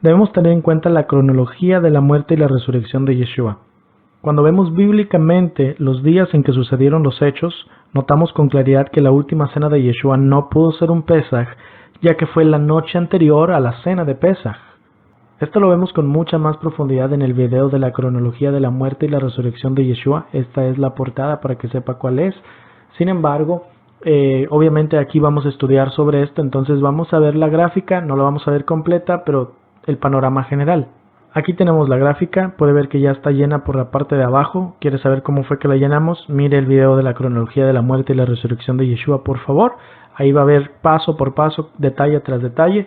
Debemos tener en cuenta la cronología de la muerte y la resurrección de Yeshua. Cuando vemos bíblicamente los días en que sucedieron los hechos, notamos con claridad que la última cena de Yeshua no pudo ser un Pesaj, ya que fue la noche anterior a la cena de Pesaj. Esto lo vemos con mucha más profundidad en el video de la cronología de la muerte y la resurrección de Yeshua. Esta es la portada para que sepa cuál es. Sin embargo, obviamente aquí vamos a estudiar sobre esto, entonces vamos a ver la gráfica, no la vamos a ver completa, pero el panorama general. Aquí tenemos la gráfica, puede ver que ya está llena por la parte de abajo. ¿Quiere saber cómo fue que la llenamos? Mire el video de la cronología de la muerte y la resurrección de Yeshua, por favor. Ahí va a ver paso por paso, detalle tras detalle.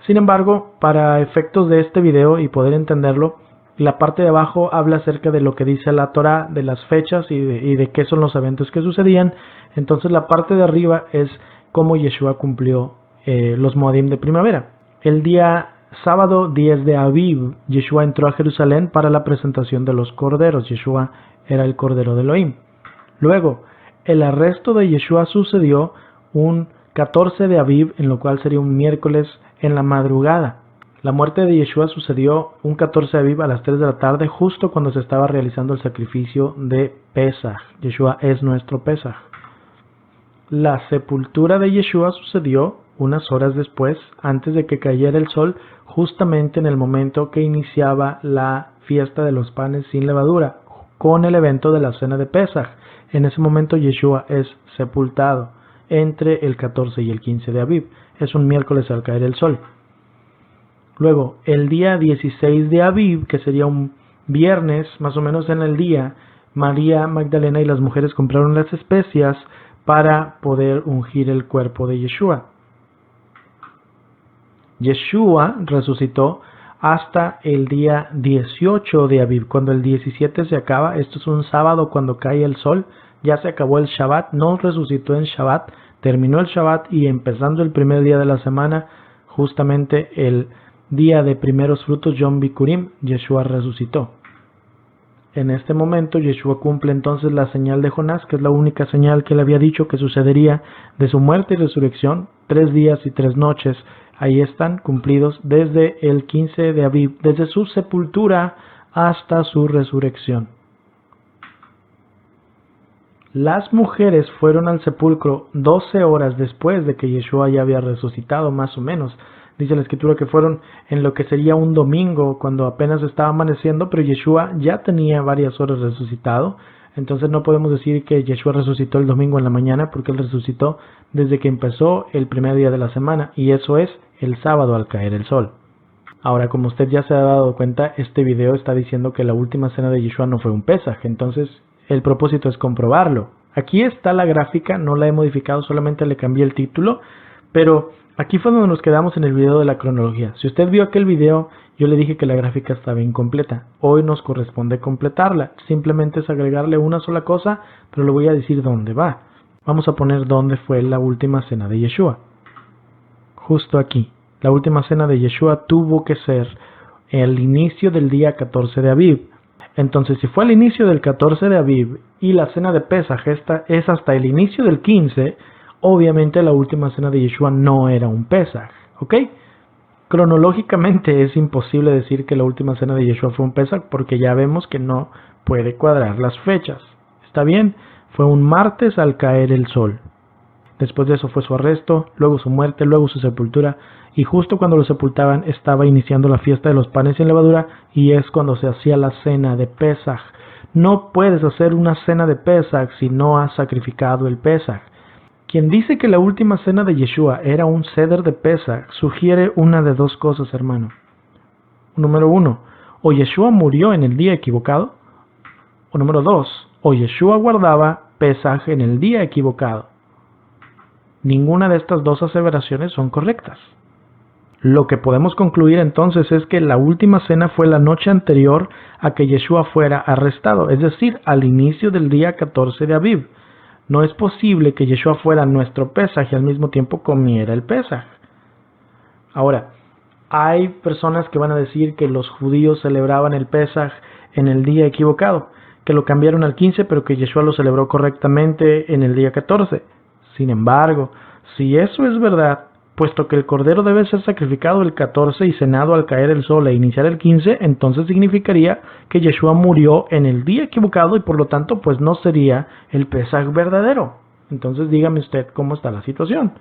Sin embargo, para efectos de este video y poder entenderlo, la parte de abajo habla acerca de lo que dice la Torah, de las fechas y de qué son los eventos que sucedían. Entonces la parte de arriba es cómo Yeshua cumplió los Moadim de primavera. El día sábado 10 de Aviv, Yeshua entró a Jerusalén para la presentación de los corderos. Yeshua era el cordero de Elohim. Luego, el arresto de Yeshua sucedió un 14 de Aviv, en lo cual sería un miércoles en la madrugada. La muerte de Yeshua sucedió un 14 de Aviv a las 3 de la tarde, justo cuando se estaba realizando el sacrificio de Pesaj. Yeshua es nuestro Pesaj. La sepultura de Yeshua sucedió unas horas después, antes de que cayera el sol, justamente en el momento que iniciaba la fiesta de los panes sin levadura, con el evento de la cena de Pesaj. En ese momento Yeshua es sepultado entre el 14 y el 15 de Aviv. Es un miércoles al caer el sol. Luego, el día 16 de Aviv, que sería un viernes, más o menos en el día, María Magdalena y las mujeres compraron las especias para poder ungir el cuerpo de Yeshua. Yeshua resucitó hasta el día 18 de Aviv. Cuando el 17 se acaba, esto es un sábado cuando cae el sol, ya se acabó el Shabbat, no resucitó en Shabbat, terminó el Shabbat y empezando el primer día de la semana, justamente el día de primeros frutos, Yom Bikurim, Yeshua resucitó. En este momento Yeshua cumple entonces la señal de Jonás, que es la única señal que le había dicho que sucedería de su muerte y resurrección, 3 días y 3 noches. Ahí están cumplidos desde el 15 de Aviv, desde su sepultura hasta su resurrección. Las mujeres fueron al sepulcro 12 horas después de que Yeshua ya había resucitado, más o menos. Dice la escritura que fueron en lo que sería un domingo, cuando apenas estaba amaneciendo, pero Yeshua ya tenía varias horas resucitado. Entonces no podemos decir que Yeshua resucitó el domingo en la mañana, porque él resucitó desde que empezó el primer día de la semana, y eso es el sábado al caer el sol. Ahora, como usted ya se ha dado cuenta, este video está diciendo que la última cena de Yeshua no fue un Pesaj, entonces el propósito es comprobarlo. Aquí está la gráfica, no la he modificado, solamente le cambié el título, pero aquí fue donde nos quedamos en el video de la cronología. Si usted vio aquel video, yo le dije que la gráfica estaba incompleta. Hoy nos corresponde completarla. Simplemente es agregarle una sola cosa, pero le voy a decir dónde va. Vamos a poner dónde fue la última cena de Yeshua. Justo aquí. La última cena de Yeshua tuvo que ser el inicio del día 14 de Aviv. Entonces, si fue al inicio del 14 de Aviv y la cena de Pesaj es hasta el inicio del 15, obviamente la última cena de Yeshua no era un Pesaj, ¿ok? Cronológicamente es imposible decir que la última cena de Yeshua fue un Pesaj porque ya vemos que no puede cuadrar las fechas. ¿Está bien? Fue un martes al caer el sol. Después de eso fue su arresto, luego su muerte, luego su sepultura, y justo cuando lo sepultaban estaba iniciando la fiesta de los panes sin levadura, y es cuando se hacía la cena de Pesaj. No puedes hacer una cena de Pesaj si no has sacrificado el Pesaj. Quien dice que la última cena de Yeshua era un ceder de Pesaj sugiere una de dos cosas, hermano. Número 1, o Yeshua murió en el día equivocado, o número 2, o Yeshua guardaba Pesaj en el día equivocado. Ninguna de estas dos aseveraciones son correctas. Lo que podemos concluir entonces es que la última cena fue la noche anterior a que Yeshua fuera arrestado, es decir, al inicio del día 14 de Aviv. No es posible que Yeshua fuera nuestro Pesaj y al mismo tiempo comiera el Pesaj. Ahora, hay personas que van a decir que los judíos celebraban el Pesaj en el día equivocado, que lo cambiaron al 15 pero que Yeshua lo celebró correctamente en el día 14. Sin embargo, si eso es verdad, Puesto que el cordero debe ser sacrificado el 14 y cenado al caer el sol e iniciar el 15, entonces significaría que Yeshua murió en el día equivocado y por lo tanto pues no sería el Pesaj verdadero. Entonces dígame usted cómo está la situación.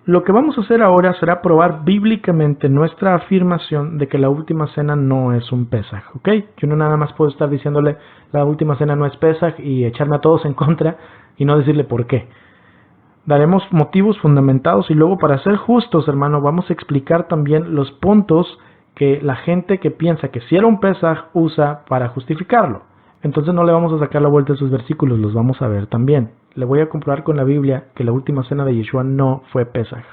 Lo que vamos a hacer ahora será probar bíblicamente nuestra afirmación de que la última cena no es un Pesaj, ¿ok? Yo no nada más puedo estar diciéndole la última cena no es Pesaj y echarme a todos en contra y no decirle por qué. Daremos motivos fundamentados y luego, para ser justos, hermano, vamos a explicar también los puntos que la gente que piensa que si era un Pesaj usa para justificarlo. Entonces no le vamos a sacar la vuelta a sus versículos, los vamos a ver también. Le voy a comprobar con la Biblia que la última cena de Yeshua no fue Pesaj.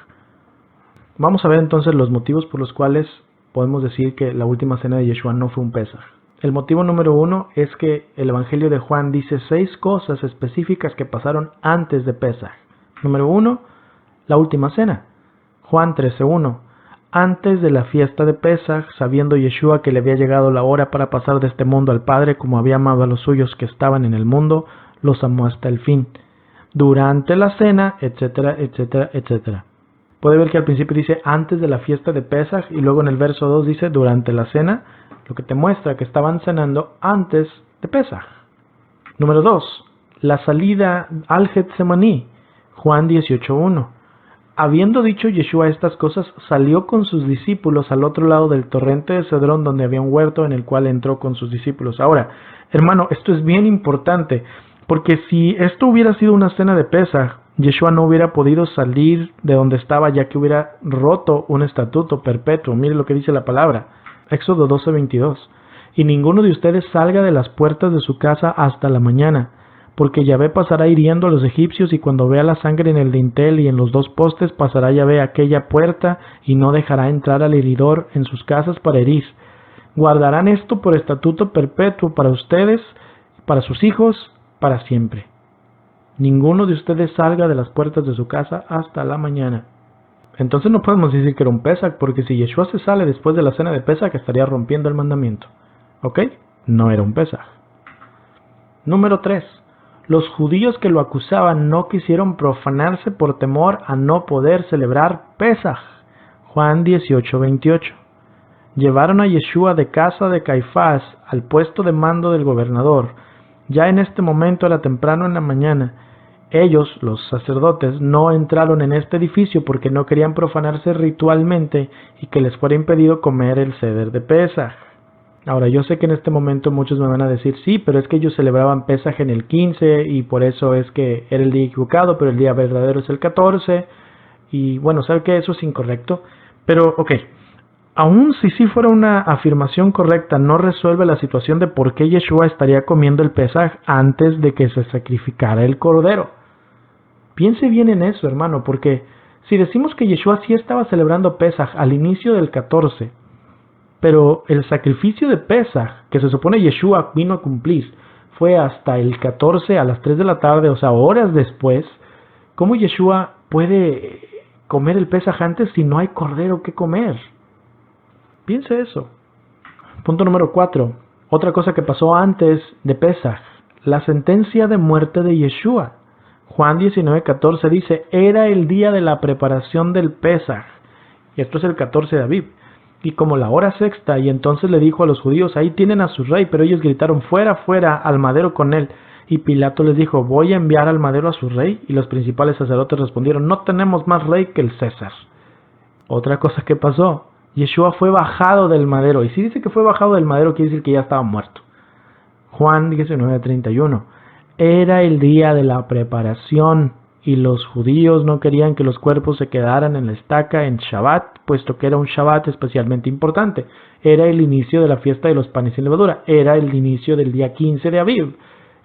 Vamos a ver entonces los motivos por los cuales podemos decir que la última cena de Yeshua no fue un Pesaj. El motivo número 1 es que el Evangelio de Juan dice 6 cosas específicas que pasaron antes de Pesaj. Número 1, la última cena. Juan 13:1. Antes de la fiesta de Pesaj, sabiendo Yeshua que le había llegado la hora para pasar de este mundo al Padre, como había amado a los suyos que estaban en el mundo, los amó hasta el fin. Durante la cena, etcétera, etcétera, etcétera. Puede ver que al principio dice antes de la fiesta de Pesaj y luego en el verso 2 dice durante la cena, lo que te muestra que estaban cenando antes de Pesaj. Número 2, la salida al Getsemaní. Juan 18:1. Habiendo dicho Yeshua estas cosas, salió con sus discípulos al otro lado del torrente de Cedrón, donde había un huerto en el cual entró con sus discípulos. Ahora, hermano, esto es bien importante, porque si esto hubiera sido una cena de Pesaj, Yeshua no hubiera podido salir de donde estaba, ya que hubiera roto un estatuto perpetuo. Mire lo que dice la palabra, Éxodo 12:22. Y ninguno de ustedes salga de las puertas de su casa hasta la mañana, porque Yahvé pasará hiriendo a los egipcios, y cuando vea la sangre en el dintel y en los 2 postes, pasará Yahvé aquella puerta y no dejará entrar al heridor en sus casas para herir. Guardarán esto por estatuto perpetuo para ustedes, para sus hijos, para siempre. Ninguno de ustedes salga de las puertas de su casa hasta la mañana. Entonces no podemos decir que era un Pesaj, porque si Yeshua se sale después de la cena de Pesaj, estaría rompiendo el mandamiento. ¿Ok? No era un Pesaj. Número 3. Los judíos que lo acusaban no quisieron profanarse por temor a no poder celebrar Pesaj. Juan 18:28. Llevaron a Yeshua de casa de Caifás al puesto de mando del gobernador. Ya en este momento era temprano en la mañana. Ellos, los sacerdotes, no entraron en este edificio porque no querían profanarse ritualmente y que les fuera impedido comer el ceder de Pesaj. Ahora, yo sé que en este momento muchos me van a decir, sí, pero es que ellos celebraban Pesaj en el 15 y por eso es que era el día equivocado, pero el día verdadero es el 14. Y bueno, ¿sabe qué? Eso es incorrecto. Pero, ok, aun si sí fuera una afirmación correcta, no resuelve la situación de por qué Yeshua estaría comiendo el Pesaj antes de que se sacrificara el cordero. Piense bien en eso, hermano, porque si decimos que Yeshua sí estaba celebrando Pesaj al inicio del 14, pero el sacrificio de Pesaj, que se supone Yeshua vino a cumplir, fue hasta el 14 a las 3 de la tarde, o sea, horas después, ¿cómo Yeshua puede comer el Pesaj antes si no hay cordero que comer? Piense eso. Punto número 4. Otra cosa que pasó antes de Pesaj, la sentencia de muerte de Yeshua. Juan 19:14 dice, era el día de la preparación del Pesaj. Y esto es el 14 de Aviv. Y como la hora sexta, y entonces le dijo a los judíos, ahí tienen a su rey, pero ellos gritaron, fuera, fuera, al madero con él. Y Pilato les dijo, voy a enviar al madero a su rey. Y los principales sacerdotes respondieron, no tenemos más rey que el César. Otra cosa que pasó, Yeshua fue bajado del madero. Y si dice que fue bajado del madero, quiere decir que ya estaba muerto. Juan 19:31. Era el día de la preparación. Y los judíos no querían que los cuerpos se quedaran en la estaca en Shabbat, puesto que era un Shabbat especialmente importante. Era el inicio de la fiesta de los panes sin levadura. Era el inicio del día 15 de Aviv.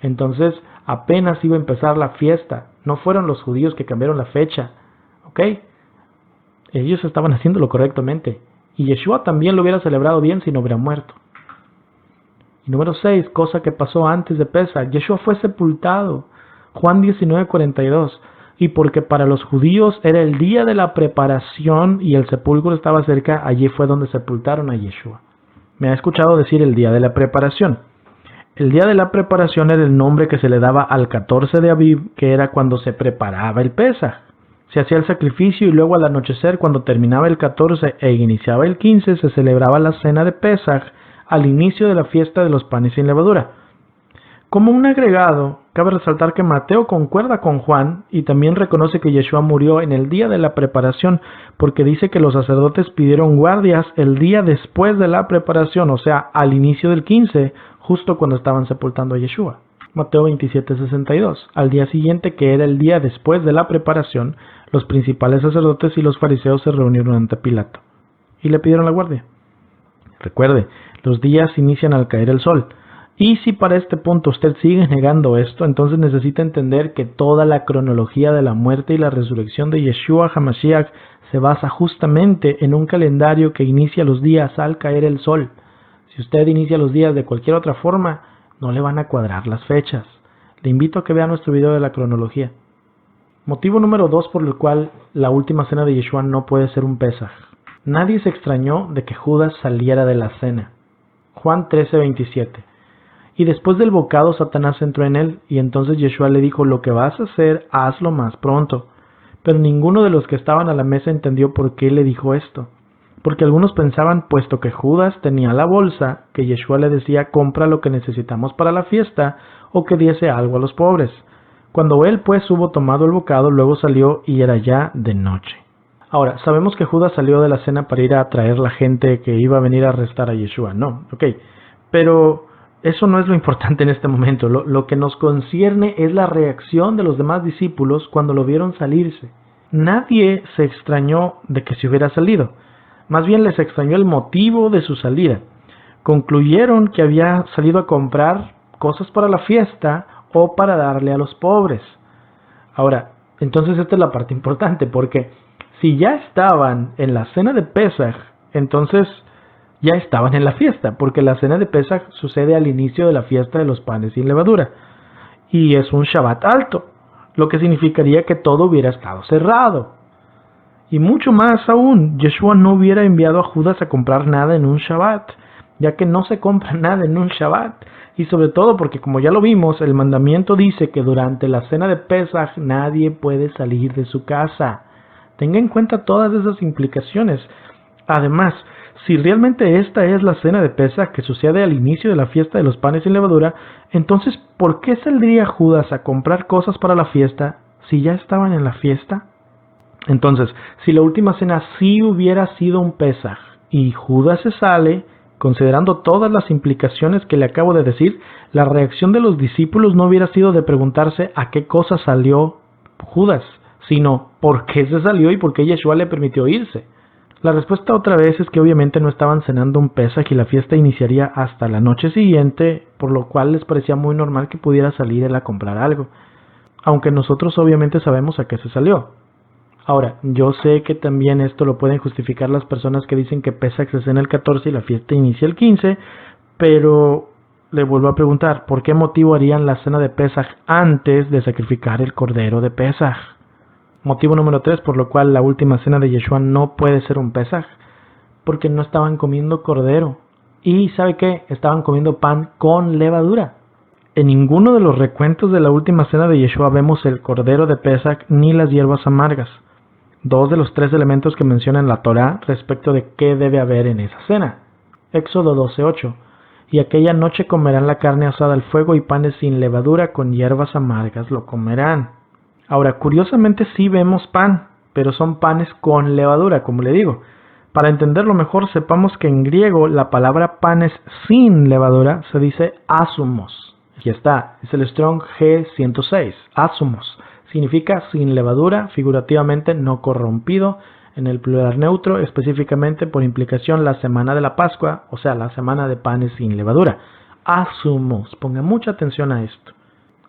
Entonces apenas iba a empezar la fiesta. No fueron los judíos que cambiaron la fecha. ¿Ok? Ellos estaban haciéndolo correctamente. Y Yeshua también lo hubiera celebrado bien si no hubiera muerto. Y número 6, cosa que pasó antes de Pesaj. Yeshua fue sepultado. Juan 19:42. Y porque para los judíos era el día de la preparación y el sepulcro estaba cerca, allí fue donde sepultaron a Yeshua. Me ha escuchado decir el día de la preparación. El día de la preparación era el nombre que se le daba al 14 de Aviv, que era cuando se preparaba el Pesaj. Se hacía el sacrificio y luego al anochecer, cuando terminaba el 14 e iniciaba el 15, se celebraba la cena de Pesaj al inicio de la fiesta de los panes sin levadura. Como un agregado, cabe resaltar que Mateo concuerda con Juan y también reconoce que Yeshua murió en el día de la preparación, porque dice que los sacerdotes pidieron guardias el día después de la preparación, o sea, al inicio del 15, justo cuando estaban sepultando a Yeshua. Mateo 27:62. Al día siguiente, que era el día después de la preparación, los principales sacerdotes y los fariseos se reunieron ante Pilato y le pidieron la guardia. Recuerde, los días inician al caer el sol. Y si para este punto usted sigue negando esto, entonces necesita entender que toda la cronología de la muerte y la resurrección de Yeshua HaMashiach se basa justamente en un calendario que inicia los días al caer el sol. Si usted inicia los días de cualquier otra forma, no le van a cuadrar las fechas. Le invito a que vea nuestro video de la cronología. Motivo número 2 por el cual la última cena de Yeshua no puede ser un Pesaj. Nadie se extrañó de que Judas saliera de la cena. Juan 13:27. Y después del bocado Satanás entró en él, y entonces Yeshua le dijo: lo que vas a hacer, hazlo más pronto. Pero ninguno de los que estaban a la mesa entendió por qué le dijo esto. Porque algunos pensaban, puesto que Judas tenía la bolsa, que Yeshua le decía: compra lo que necesitamos para la fiesta, o que diese algo a los pobres. Cuando él pues hubo tomado el bocado, luego salió y era ya de noche. Ahora, sabemos que Judas salió de la cena para ir a atraer la gente que iba a venir a arrestar a Yeshua, no, pero eso no es lo importante en este momento. Lo que nos concierne es la reacción de los demás discípulos cuando lo vieron salirse. Nadie se extrañó de que se hubiera salido. Más bien les extrañó el motivo de su salida. Concluyeron que había salido a comprar cosas para la fiesta o para darle a los pobres. Ahora, entonces esta es la parte importante, porque si ya estaban en la cena de Pesaj, entonces ya estaban en la fiesta, porque la cena de Pesaj sucede al inicio de la fiesta de los panes sin levadura, y es un Shabbat alto, lo que significaría que todo hubiera estado cerrado. Y mucho más aún, Yeshua no hubiera enviado a Judas a comprar nada en un Shabbat, ya que no se compra nada en un Shabbat, y sobre todo porque, como ya lo vimos, el mandamiento dice que durante la cena de Pesaj nadie puede salir de su casa. Tenga en cuenta todas esas implicaciones. Además, si realmente esta es la cena de Pesaj que sucede al inicio de la fiesta de los panes sin levadura, entonces, ¿por qué saldría Judas a comprar cosas para la fiesta si ya estaban en la fiesta? Entonces, si la última cena sí hubiera sido un Pesaj y Judas se sale, considerando todas las implicaciones que le acabo de decir, la reacción de los discípulos no hubiera sido de preguntarse a qué cosa salió Judas, sino por qué se salió y por qué Yeshua le permitió irse. La respuesta otra vez es que obviamente no estaban cenando un Pesaj y la fiesta iniciaría hasta la noche siguiente, por lo cual les parecía muy normal que pudiera salir él a comprar algo, aunque nosotros obviamente sabemos a qué se salió. Ahora, yo sé que también esto lo pueden justificar las personas que dicen que Pesaj se cena el 14 y la fiesta inicia el 15, pero le vuelvo a preguntar, ¿por qué motivo harían la cena de Pesaj antes de sacrificar el cordero de Pesaj? Motivo número 3 por lo cual la última cena de Yeshua no puede ser un Pesaj, porque no estaban comiendo cordero. Y ¿sabe qué? Estaban comiendo pan con levadura. En ninguno de los recuentos de la última cena de Yeshua vemos el cordero de Pesaj ni las hierbas amargas, dos de los 3 elementos que menciona en la Torá respecto de qué debe haber en esa cena. Éxodo 12:8. Y aquella noche comerán la carne asada al fuego y panes sin levadura con hierbas amargas lo comerán. Ahora, curiosamente sí vemos pan, pero son panes con levadura, como le digo. Para entenderlo mejor, sepamos que en griego la palabra panes sin levadura se dice asumos. Aquí está, es el Strong G106, asumos. Significa sin levadura, figurativamente no corrompido, en el plural neutro, específicamente por implicación la semana de la Pascua, o sea, la semana de panes sin levadura. Asumos, ponga mucha atención a esto.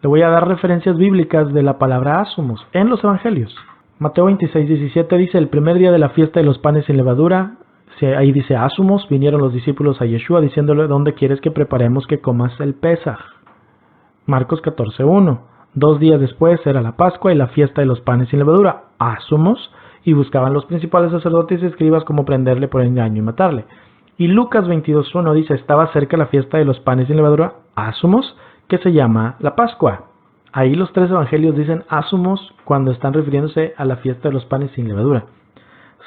Le voy a dar referencias bíblicas de la palabra asumos en los evangelios. Mateo 26:17 dice: el primer día de la fiesta de los panes sin levadura, ahí dice asumos, vinieron los discípulos a Yeshua diciéndole: ¿dónde quieres que preparemos que comas el Pesaj? Marcos 14:1. 2 días después era la Pascua y la fiesta de los panes sin levadura, asumos, y buscaban los principales sacerdotes y escribas cómo prenderle por engaño y matarle. Y Lucas 22:1 dice: estaba cerca la fiesta de los panes sin levadura, asumos, que se llama la Pascua. Ahí los tres evangelios dicen ázumos cuando están refiriéndose a la fiesta de los panes sin levadura.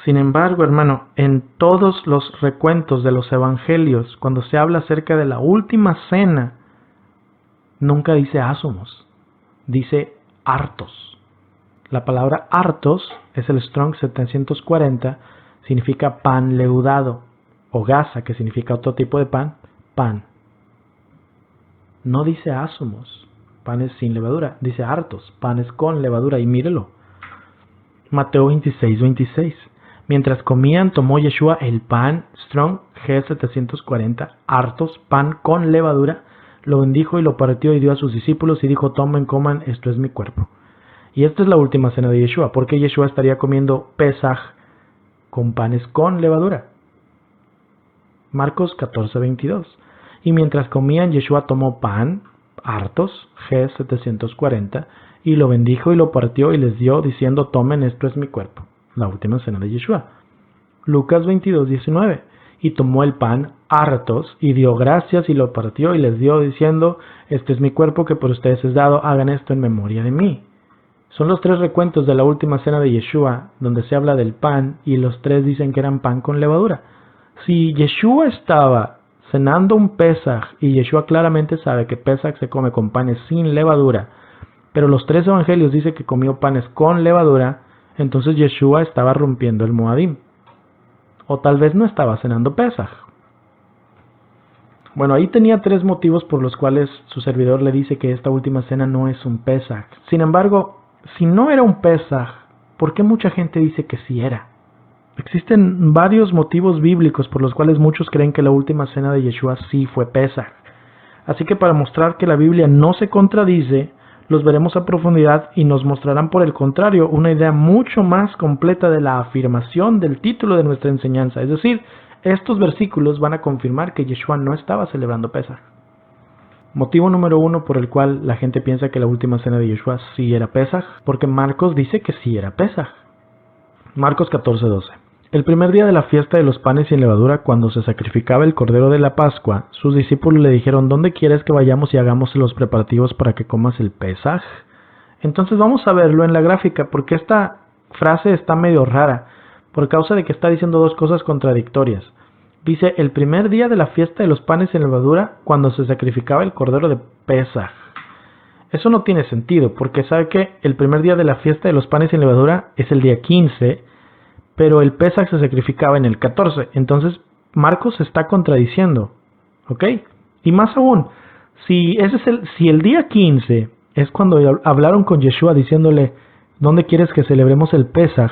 Sin embargo, hermano, en todos los recuentos de los evangelios, cuando se habla acerca de la última cena, nunca dice ázumos, dice hartos. La palabra hartos es el Strong 740, significa pan leudado, o gasa, que significa otro tipo de pan, pan. No dice ázumos, panes sin levadura, dice hartos, panes con levadura, y mírelo. Mateo 26:26. Mientras comían, tomó Yeshua el pan, Strong G740, hartos, pan con levadura, lo bendijo y lo partió y dio a sus discípulos y dijo, tomen, coman, esto es mi cuerpo. Y esta es la última cena de Yeshua. ¿Por qué Yeshua estaría comiendo Pesaj con panes con levadura? Marcos 14:22. Y mientras comían, Yeshua tomó pan, hartos, G740, y lo bendijo y lo partió y les dio, diciendo, tomen, esto es mi cuerpo. La última cena de Yeshua. Lucas 22:19. Y tomó el pan, hartos, y dio gracias y lo partió y les dio, diciendo, este es mi cuerpo que por ustedes es dado, hagan esto en memoria de mí. Son los tres recuentos de la última cena de Yeshua, donde se habla del pan, y los tres dicen que eran pan con levadura. Si Yeshua estaba cenando un Pesaj, y Yeshua claramente sabe que Pesaj se come con panes sin levadura, pero los tres evangelios dicen que comió panes con levadura, entonces Yeshua estaba rompiendo el Moadim. O tal vez no estaba cenando Pesaj. Bueno, ahí tenía tres motivos por los cuales su servidor le dice que esta última cena no es un Pesaj. Sin embargo, si no era un Pesaj, ¿por qué mucha gente dice que sí era? Existen varios motivos bíblicos por los cuales muchos creen que la última cena de Yeshua sí fue Pesaj. Así que para mostrar que la Biblia no se contradice, los veremos a profundidad y nos mostrarán por el contrario una idea mucho más completa de la afirmación del título de nuestra enseñanza. Es decir, estos versículos van a confirmar que Yeshua no estaba celebrando Pesaj. Motivo número 1 por el cual la gente piensa que la última cena de Yeshua sí era Pesaj, porque Marcos dice que sí era Pesaj. Marcos 14:12. El primer día de la fiesta de los panes sin levadura, cuando se sacrificaba el cordero de la Pascua, sus discípulos le dijeron, ¿dónde quieres que vayamos y hagamos los preparativos para que comas el Pesaj? Entonces vamos a verlo en la gráfica, porque esta frase está medio rara, por causa de que está diciendo dos cosas contradictorias. Dice, el primer día de la fiesta de los panes sin levadura, cuando se sacrificaba el cordero de Pesaj. Eso no tiene sentido, porque sabe que el primer día de la fiesta de los panes sin levadura es el día 15, pero el Pesaj se sacrificaba en el 14. Entonces, Marcos se está contradiciendo. ¿Ok? Y más aún, si el día 15 es cuando hablaron con Yeshua diciéndole, ¿dónde quieres que celebremos el Pesaj?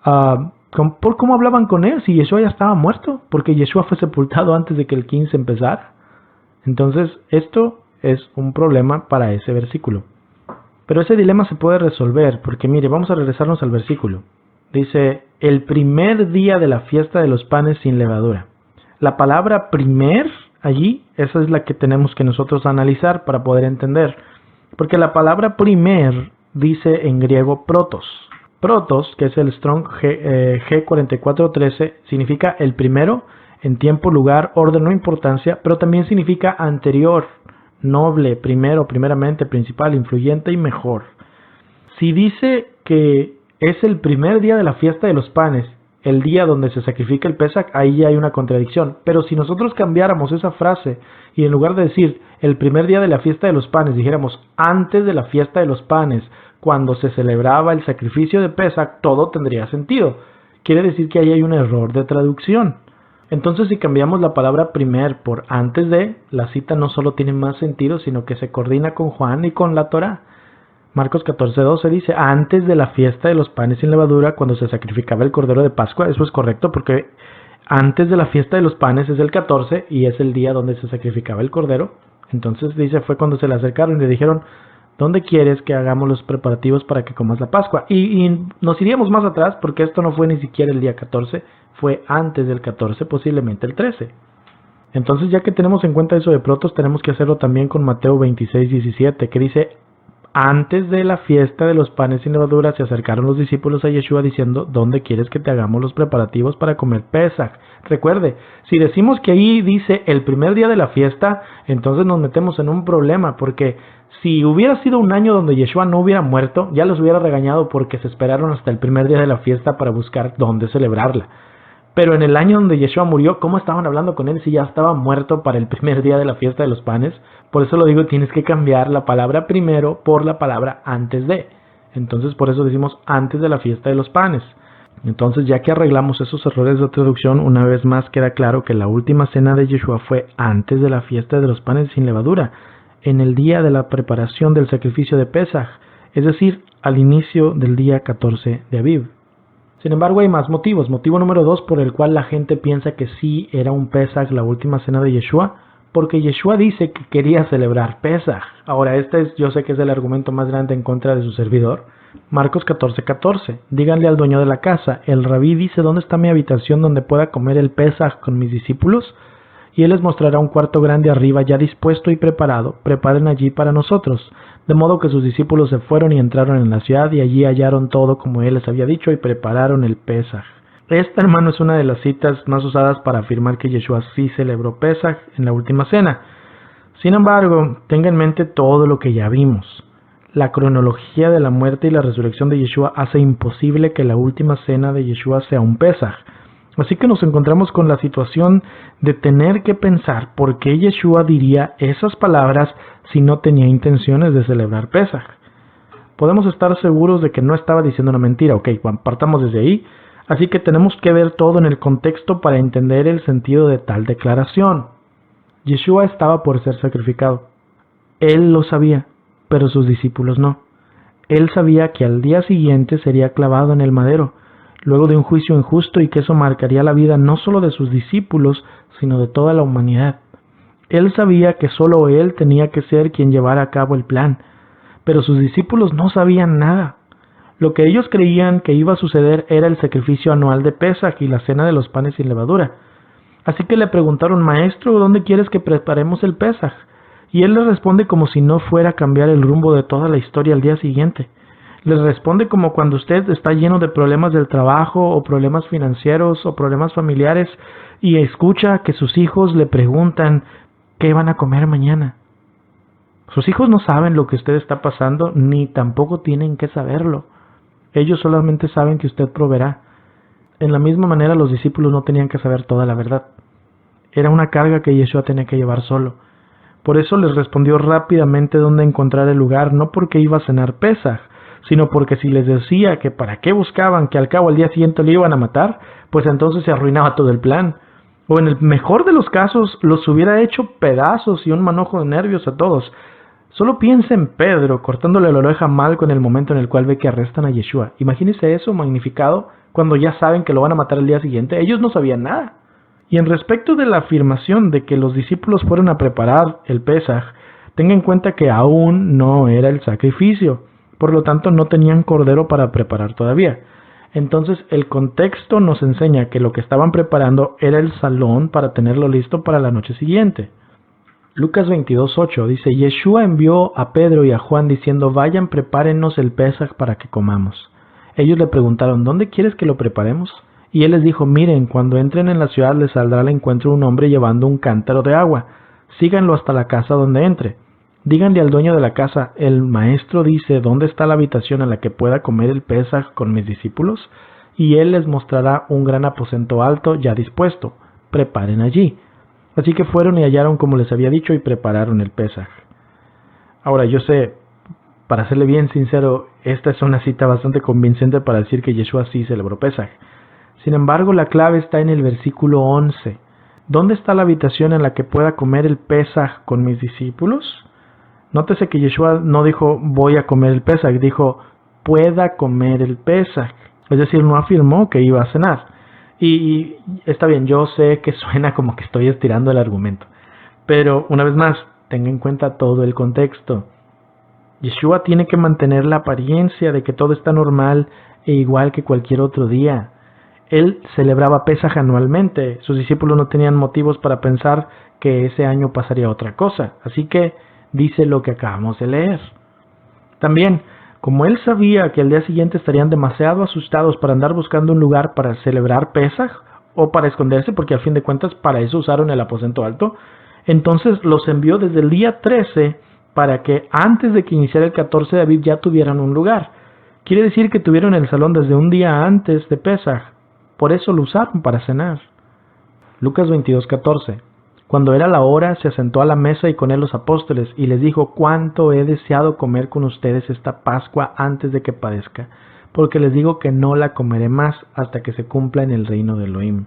¿Por cómo hablaban con él si Yeshua ya estaba muerto? Porque Yeshua fue sepultado antes de que el 15 empezara. Entonces, esto es un problema para ese versículo. Pero ese dilema se puede resolver, porque mire, vamos a regresarnos al versículo. Dice, el primer día de la fiesta de los panes sin levadura. La palabra primer, allí, esa es la que tenemos que nosotros analizar para poder entender. Porque la palabra primer dice en griego protos. Protos, que es el Strong G4413, significa el primero en tiempo, lugar, orden o importancia, pero también significa anterior, noble, primero, primeramente, principal, influyente y mejor. Si dice que es el primer día de la fiesta de los panes, el día donde se sacrifica el Pesaj, ahí ya hay una contradicción. Pero si nosotros cambiáramos esa frase y en lugar de decir el primer día de la fiesta de los panes, dijéramos antes de la fiesta de los panes, cuando se celebraba el sacrificio de Pesaj, todo tendría sentido. Quiere decir que ahí hay un error de traducción. Entonces, si cambiamos la palabra primer por antes de, la cita no solo tiene más sentido, sino que se coordina con Juan y con la Torá. Marcos 14:12 dice, antes de la fiesta de los panes sin levadura, cuando se sacrificaba el cordero de Pascua. Eso es correcto, porque antes de la fiesta de los panes es el 14 y es el día donde se sacrificaba el cordero. Entonces dice, fue cuando se le acercaron y le dijeron, ¿dónde quieres que hagamos los preparativos para que comas la Pascua? Y nos iríamos más atrás, porque esto no fue ni siquiera el día 14, fue antes del 14, posiblemente el 13. Entonces, ya que tenemos en cuenta eso de protos, tenemos que hacerlo también con Mateo 26:17, que dice, Antes de la fiesta de los panes sin levadura se acercaron los discípulos a Yeshua diciendo, ¿dónde quieres que te hagamos los preparativos para comer Pesaj? Recuerde, si decimos que ahí dice el primer día de la fiesta, entonces nos metemos en un problema, porque si hubiera sido un año donde Yeshua no hubiera muerto, ya los hubiera regañado porque se esperaron hasta el primer día de la fiesta para buscar dónde celebrarla. Pero en el año donde Yeshua murió, ¿cómo estaban hablando con él si ya estaba muerto para el primer día de la fiesta de los panes? Por eso lo digo, tienes que cambiar la palabra primero por la palabra antes de. Entonces por eso decimos antes de la fiesta de los panes. Entonces ya que arreglamos esos errores de traducción, una vez más queda claro que la última cena de Yeshua fue antes de la fiesta de los panes sin levadura, en el día de la preparación del sacrificio de Pesaj, es decir, al inicio del día 14 de Aviv. Sin embargo, hay más motivos. Motivo número 2 por el cual la gente piensa que sí era un Pesaj la última cena de Yeshua, porque Yeshua dice que quería celebrar Pesaj. Ahora, yo sé que es el argumento más grande en contra de su servidor. Marcos 14:14. Díganle al dueño de la casa, el rabí dice, ¿dónde está mi habitación donde pueda comer el Pesaj con mis discípulos? Y él les mostrará un cuarto grande arriba ya dispuesto y preparado. Preparen allí para nosotros. De modo que sus discípulos se fueron y entraron en la ciudad y allí hallaron todo como él les había dicho y prepararon el Pesaj. Esta, hermano, es una de las citas más usadas para afirmar que Yeshua sí celebró Pesaj en la última cena. Sin embargo, tenga en mente todo lo que ya vimos. La cronología de la muerte y la resurrección de Yeshua hace imposible que la última cena de Yeshua sea un Pesaj. Así que nos encontramos con la situación de tener que pensar por qué Yeshua diría esas palabras si no tenía intenciones de celebrar Pesaj. Podemos estar seguros de que no estaba diciendo una mentira, ok, partamos desde ahí. Así que tenemos que ver todo en el contexto para entender el sentido de tal declaración. Yeshua estaba por ser sacrificado. Él lo sabía, pero sus discípulos no. Él sabía que al día siguiente sería clavado en el madero, luego de un juicio injusto, y que eso marcaría la vida no solo de sus discípulos, sino de toda la humanidad. Él sabía que solo él tenía que ser quien llevara a cabo el plan, pero sus discípulos no sabían nada. Lo que ellos creían que iba a suceder era el sacrificio anual de Pesaj y la cena de los panes sin levadura. Así que le preguntaron, Maestro, ¿dónde quieres que preparemos el Pesaj? Y él les responde como si no fuera a cambiar el rumbo de toda la historia al día siguiente. Les responde como cuando usted está lleno de problemas del trabajo o problemas financieros o problemas familiares y escucha que sus hijos le preguntan ¿qué van a comer mañana? Sus hijos no saben lo que usted está pasando ni tampoco tienen que saberlo. Ellos solamente saben que usted proveerá. En la misma manera los discípulos no tenían que saber toda la verdad. Era una carga que Yeshua tenía que llevar solo. Por eso les respondió rápidamente dónde encontrar el lugar, no porque iba a cenar Pesaj, sino porque si les decía que para qué buscaban, que al cabo al día siguiente lo iban a matar, pues entonces se arruinaba todo el plan. O en el mejor de los casos, los hubiera hecho pedazos y un manojo de nervios a todos. Solo piensa en Pedro cortándole la oreja a Malco en el momento en el cual ve que arrestan a Yeshua. Imagínese eso magnificado cuando ya saben que lo van a matar el día siguiente. Ellos no sabían nada. Y en respecto de la afirmación de que los discípulos fueron a preparar el Pesaj, tenga en cuenta que aún no era el sacrificio. Por lo tanto, no tenían cordero para preparar todavía. Entonces, el contexto nos enseña que lo que estaban preparando era el salón para tenerlo listo para la noche siguiente. Lucas 22:8 dice, Yeshua envió a Pedro y a Juan diciendo, vayan, prepárennos el Pesaj para que comamos. Ellos le preguntaron, ¿dónde quieres que lo preparemos? Y él les dijo, miren, cuando entren en la ciudad les saldrá al encuentro un hombre llevando un cántaro de agua. Síganlo hasta la casa donde entre. Díganle al dueño de la casa, el maestro dice, ¿dónde está la habitación en la que pueda comer el Pesaj con mis discípulos? Y él les mostrará un gran aposento alto ya dispuesto. Preparen allí. Así que fueron y hallaron como les había dicho y prepararon el Pesaj. Ahora, yo sé, para serle bien sincero, esta es una cita bastante convincente para decir que Yeshua sí celebró Pesaj. Sin embargo, la clave está en el versículo 11. ¿Dónde está la habitación en la que pueda comer el Pesaj con mis discípulos? Nótese que Yeshua no dijo, voy a comer el Pesaj, dijo, pueda comer el Pesaj. Es decir, no afirmó que iba a cenar. Y está bien, yo sé que suena como que estoy estirando el argumento. Pero, una vez más, tenga en cuenta todo el contexto. Yeshua tiene que mantener la apariencia de que todo está normal e igual que cualquier otro día. Él celebraba Pesaj anualmente. Sus discípulos no tenían motivos para pensar que ese año pasaría otra cosa. Así que dice lo que acabamos de leer. También, como él sabía que al día siguiente estarían demasiado asustados para andar buscando un lugar para celebrar Pesaj o para esconderse, porque a fin de cuentas para eso usaron el aposento alto, entonces los envió desde el día 13 para que antes de que iniciara el 14 de Aviv ya tuvieran un lugar. Quiere decir que tuvieron el salón desde un día antes de Pesaj. Por eso lo usaron para cenar. Lucas 22:14. Cuando era la hora, se sentó a la mesa y con él los apóstoles, y les dijo: cuánto he deseado comer con ustedes esta Pascua antes de que padezca, porque les digo que no la comeré más hasta que se cumpla en el reino de Elohim.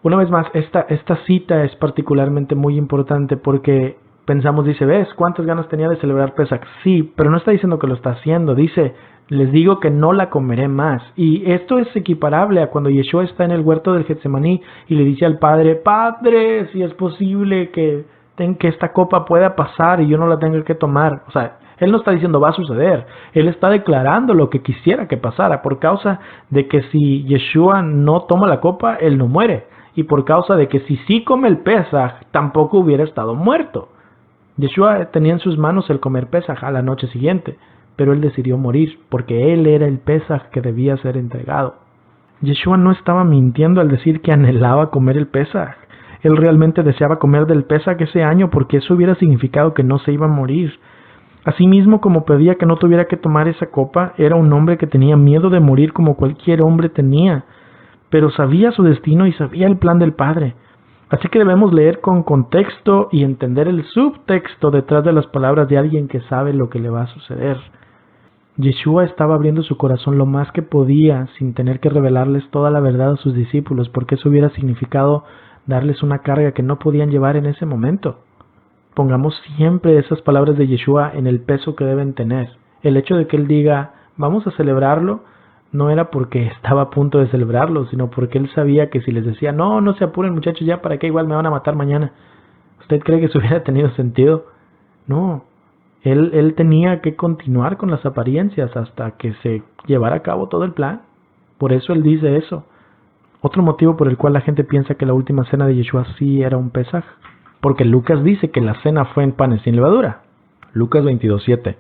Una vez más, esta cita es particularmente muy importante porque pensamos, dice, ¿ves cuántas ganas tenía de celebrar Pesach? Sí, pero no está diciendo que lo está haciendo, dice, les digo que no la comeré más. Y esto es equiparable a cuando Yeshua está en el huerto del Getsemaní y le dice al Padre: Padre, si es posible que esta copa pueda pasar y yo no la tenga que tomar. O sea, él no está diciendo va a suceder, él está declarando lo que quisiera que pasara, por causa de que si Yeshua no toma la copa, él no muere. Y por causa de que si sí come el Pesaj, tampoco hubiera estado muerto. Yeshua tenía en sus manos el comer Pesaj a la noche siguiente, pero él decidió morir, porque él era el Pesaj que debía ser entregado. Yeshua no estaba mintiendo al decir que anhelaba comer el Pesaj. Él realmente deseaba comer del Pesaj ese año, porque eso hubiera significado que no se iba a morir. Asimismo, como pedía que no tuviera que tomar esa copa, era un hombre que tenía miedo de morir como cualquier hombre tenía, pero sabía su destino y sabía el plan del Padre. Así que debemos leer con contexto y entender el subtexto detrás de las palabras de alguien que sabe lo que le va a suceder. Yeshua estaba abriendo su corazón lo más que podía sin tener que revelarles toda la verdad a sus discípulos, porque eso hubiera significado darles una carga que no podían llevar en ese momento. Pongamos siempre esas palabras de Yeshua en el peso que deben tener. El hecho de que él diga, vamos a celebrarlo, no era porque estaba a punto de celebrarlo, sino porque él sabía que si les decía, no se apuren muchachos, ya para qué, igual me van a matar mañana. ¿Usted cree que eso hubiera tenido sentido? No, él tenía que continuar con las apariencias hasta que se llevara a cabo todo el plan. Por eso él dice eso. Otro motivo por el cual la gente piensa que la última cena de Yeshua sí era un Pesaj, porque Lucas dice que la cena fue en panes sin levadura. Lucas 22:7.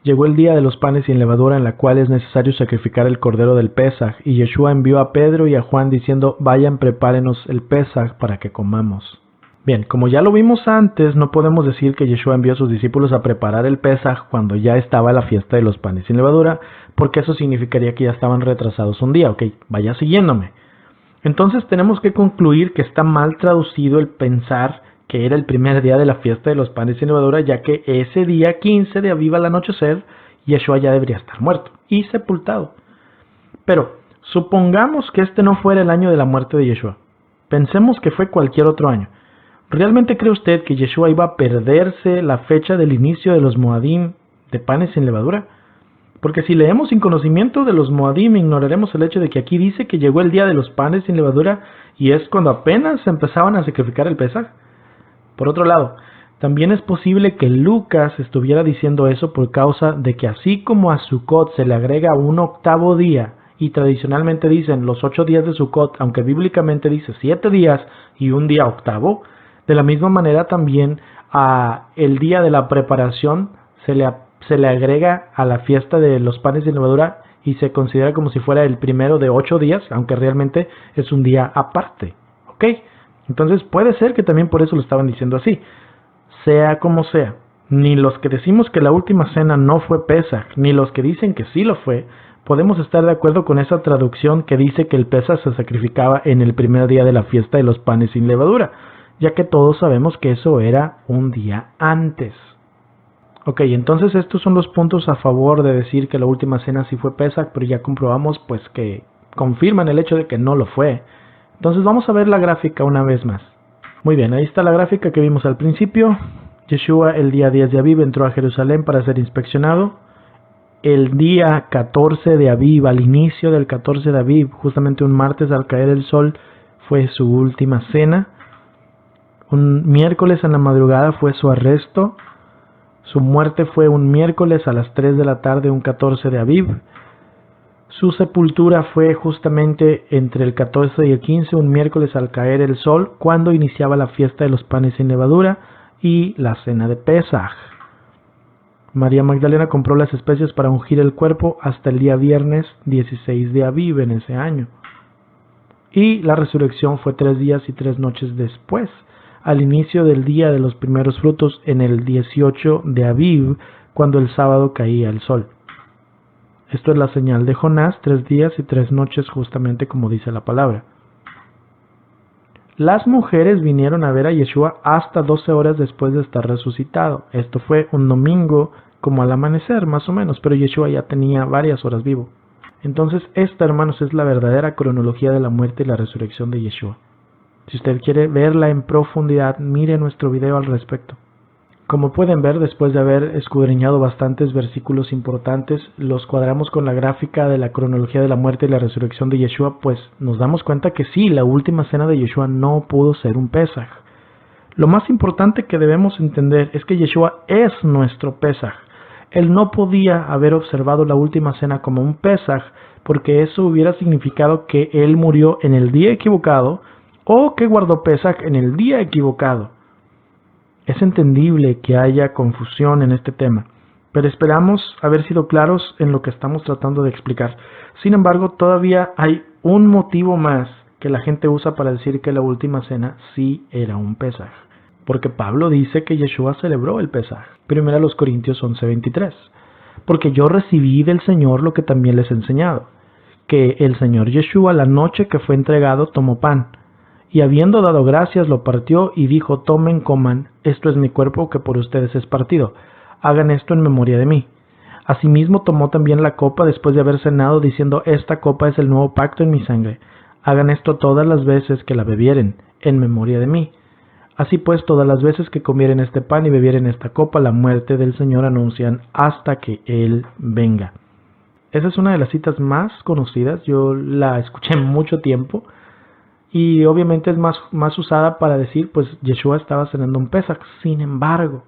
Llegó el día de los panes sin levadura, en la cual es necesario sacrificar el cordero del Pesaj, y Yeshua envió a Pedro y a Juan diciendo, vayan, prepárenos el Pesaj para que comamos. Bien, como ya lo vimos antes, no podemos decir que Yeshua envió a sus discípulos a preparar el Pesaj cuando ya estaba la fiesta de los panes sin levadura, porque eso significaría que ya estaban retrasados un día. Ok, vaya siguiéndome. Entonces tenemos que concluir que está mal traducido el pensar que era el primer día de la fiesta de los panes sin levadura, ya que ese día 15 de Aviv al anochecer, Yeshua ya debería estar muerto y sepultado. Pero supongamos que este no fuera el año de la muerte de Yeshua. Pensemos que fue cualquier otro año. ¿Realmente cree usted que Yeshua iba a perderse la fecha del inicio de los Moadim de panes sin levadura? Porque si leemos sin conocimiento de los Moadim, ignoraremos el hecho de que aquí dice que llegó el día de los panes sin levadura y es cuando apenas empezaban a sacrificar el Pesaj. Por otro lado, también es posible que Lucas estuviera diciendo eso por causa de que así como a Sukkot se le agrega un octavo día, y tradicionalmente dicen los 8 días de Sukkot, aunque bíblicamente dice 7 días y un día octavo, de la misma manera también a el día de la preparación se le agrega a la fiesta de los panes de levadura y se considera como si fuera el primero de 8 días, aunque realmente es un día aparte. ¿Ok? Entonces puede ser que también por eso lo estaban diciendo así. Sea como sea, ni los que decimos que la última cena no fue Pesaj, ni los que dicen que sí lo fue, podemos estar de acuerdo con esa traducción que dice que el Pesaj se sacrificaba en el primer día de la fiesta de los panes sin levadura, ya que todos sabemos que eso era un día antes. Ok, entonces estos son los puntos a favor de decir que la última cena sí fue Pesaj, pero ya comprobamos pues que confirman el hecho de que no lo fue. Entonces vamos a ver la gráfica una vez más. Muy bien, ahí está la gráfica que vimos al principio. Yeshua el día 10 de Aviv entró a Jerusalén para ser inspeccionado. El día 14 de Aviv, al inicio del 14 de Aviv, justamente un martes al caer el sol, fue su última cena. Un miércoles en la madrugada fue su arresto. Su muerte fue un miércoles a las 3 de la tarde, un 14 de Aviv. Su sepultura fue justamente entre el 14 y el 15, un miércoles al caer el sol, cuando iniciaba la fiesta de los panes sin levadura y la cena de Pesaj. María Magdalena compró las especias para ungir el cuerpo hasta el día viernes 16 de Aviv en ese año. Y la resurrección fue 3 días y 3 noches después, al inicio del día de los primeros frutos en el 18 de Aviv, cuando el sábado caía el sol. Esto es la señal de Jonás, 3 días y 3 noches, justamente como dice la palabra. Las mujeres vinieron a ver a Yeshua hasta 12 horas después de estar resucitado. Esto fue un domingo como al amanecer, más o menos, pero Yeshua ya tenía varias horas vivo. Entonces, esta, hermanos, es la verdadera cronología de la muerte y la resurrección de Yeshua. Si usted quiere verla en profundidad, mire nuestro video al respecto. Como pueden ver, después de haber escudriñado bastantes versículos importantes, los cuadramos con la gráfica de la cronología de la muerte y la resurrección de Yeshua, pues nos damos cuenta que sí, la última cena de Yeshua no pudo ser un Pesaj. Lo más importante que debemos entender es que Yeshua es nuestro Pesaj. Él no podía haber observado la última cena como un Pesaj, porque eso hubiera significado que Él murió en el día equivocado o que guardó Pesaj en el día equivocado. Es entendible que haya confusión en este tema, pero esperamos haber sido claros en lo que estamos tratando de explicar. Sin embargo, todavía hay un motivo más que la gente usa para decir que la última cena sí era un Pesaj, porque Pablo dice que Yeshua celebró el Pesaj. 1 Corintios 11:23. Porque yo recibí del Señor lo que también les he enseñado, que el Señor Yeshua, la noche que fue entregado, tomó pan, y habiendo dado gracias, lo partió y dijo: tomen, coman, esto es mi cuerpo que por ustedes es partido. Hagan esto en memoria de mí. Asimismo tomó también la copa después de haber cenado, diciendo: esta copa es el nuevo pacto en mi sangre. Hagan esto todas las veces que la bebieren, en memoria de mí. Así pues, todas las veces que comieren este pan y bebieren esta copa, la muerte del Señor anuncian hasta que Él venga. Esa es una de las citas más conocidas, yo la escuché mucho tiempo. Y obviamente es más usada para decir, pues Yeshua estaba cenando un Pesaj. Sin embargo,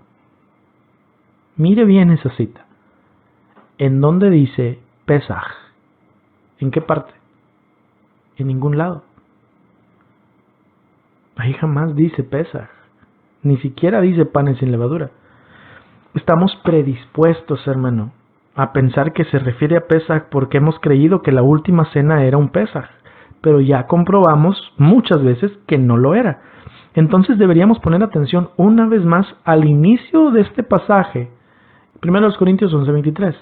mire bien esa cita. ¿En dónde dice Pesaj? ¿En qué parte? En ningún lado. Ahí jamás dice Pesaj. Ni siquiera dice panes sin levadura. Estamos predispuestos, hermano, a pensar que se refiere a Pesaj porque hemos creído que la última cena era un Pesaj. Pero ya comprobamos muchas veces que no lo era. Entonces deberíamos poner atención una vez más al inicio de este pasaje, 1 Corintios 11:23,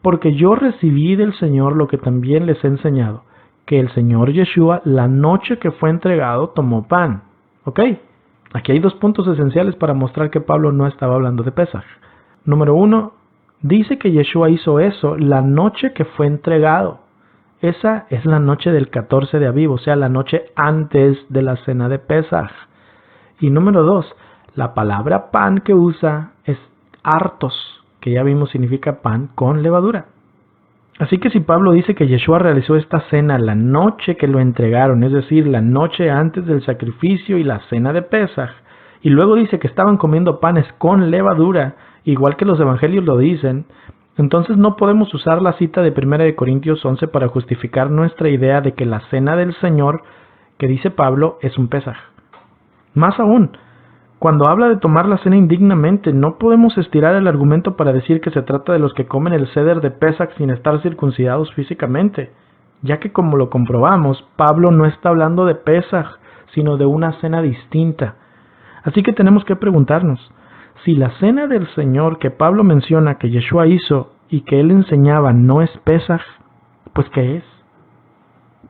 porque yo recibí del Señor lo que también les he enseñado, que el Señor Yeshua, la noche que fue entregado, tomó pan. ¿Ok? Aquí hay 2 puntos esenciales para mostrar que Pablo no estaba hablando de Pesaj. Número 1, dice que Yeshua hizo eso la noche que fue entregado. Esa es la noche del 14 de Aviv, o sea, la noche antes de la cena de Pesaj. Y número 2, la palabra pan que usa es artos, que ya vimos significa pan con levadura. Así que si Pablo dice que Yeshua realizó esta cena la noche que lo entregaron, es decir, la noche antes del sacrificio y la cena de Pesaj, y luego dice que estaban comiendo panes con levadura, igual que los evangelios lo dicen, entonces no podemos usar la cita de 1 Corintios 11 para justificar nuestra idea de que la cena del Señor, que dice Pablo, es un Pesaj. Más aún, cuando habla de tomar la cena indignamente, no podemos estirar el argumento para decir que se trata de los que comen el ceder de Pesaj sin estar circuncidados físicamente, ya que como lo comprobamos, Pablo no está hablando de Pesaj, sino de una cena distinta. Así que tenemos que preguntarnos, si la cena del Señor que Pablo menciona que Yeshua hizo y que él enseñaba no es Pesaj, pues ¿qué es?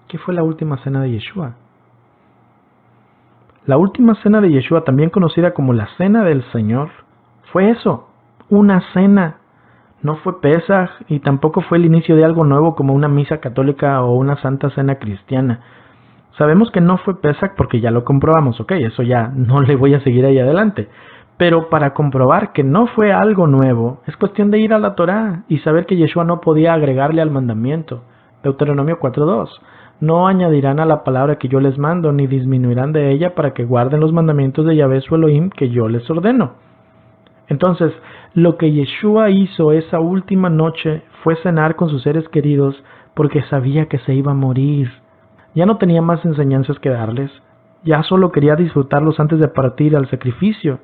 ¿Qué fue la última cena de Yeshua? La última cena de Yeshua, también conocida como la cena del Señor, fue eso, una cena. No fue Pesaj y tampoco fue el inicio de algo nuevo como una misa católica o una santa cena cristiana. Sabemos que no fue Pesaj porque ya lo comprobamos, ok, eso ya no le voy a seguir ahí adelante. Pero para comprobar que no fue algo nuevo, es cuestión de ir a la Torá y saber que Yeshua no podía agregarle al mandamiento. Deuteronomio 4:2. No añadirán a la palabra que yo les mando, ni disminuirán de ella para que guarden los mandamientos de Yahvé su Elohim que yo les ordeno. Entonces, lo que Yeshua hizo esa última noche fue cenar con sus seres queridos porque sabía que se iba a morir. Ya no tenía más enseñanzas que darles, ya solo quería disfrutarlos antes de partir al sacrificio.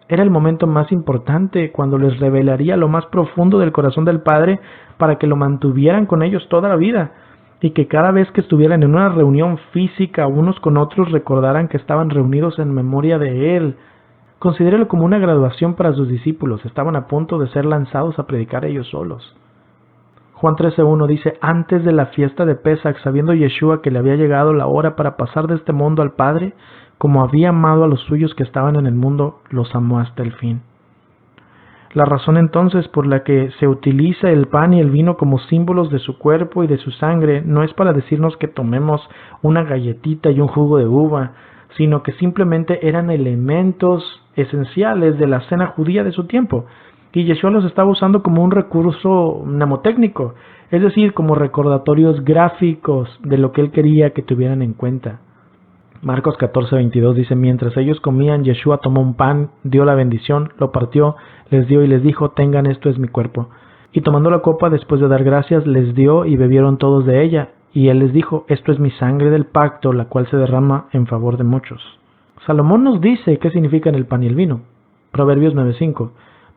Era el momento más importante, cuando les revelaría lo más profundo del corazón del Padre para que lo mantuvieran con ellos toda la vida, y que cada vez que estuvieran en una reunión física unos con otros recordaran que estaban reunidos en memoria de Él. Considérelo como una graduación para sus discípulos. Estaban a punto de ser lanzados a predicar ellos solos. Juan 13:1 dice: antes de la fiesta de Pesach, sabiendo Yeshua que le había llegado la hora para pasar de este mundo al Padre, como había amado a los suyos que estaban en el mundo, los amó hasta el fin. La razón entonces por la que se utiliza el pan y el vino como símbolos de su cuerpo y de su sangre no es para decirnos que tomemos una galletita y un jugo de uva, sino que simplemente eran elementos esenciales de la cena judía de su tiempo, y Yeshua los estaba usando como un recurso mnemotécnico, es decir, como recordatorios gráficos de lo que él quería que tuvieran en cuenta. Marcos 14:22 dice: mientras ellos comían, Yeshua tomó un pan, dio la bendición, lo partió, les dio y les dijo: tengan, esto es mi cuerpo. Y tomando la copa, después de dar gracias, les dio y bebieron todos de ella. Y él les dijo: esto es mi sangre del pacto, la cual se derrama en favor de muchos. Salomón nos dice qué significan el pan y el vino. Proverbios 9:5: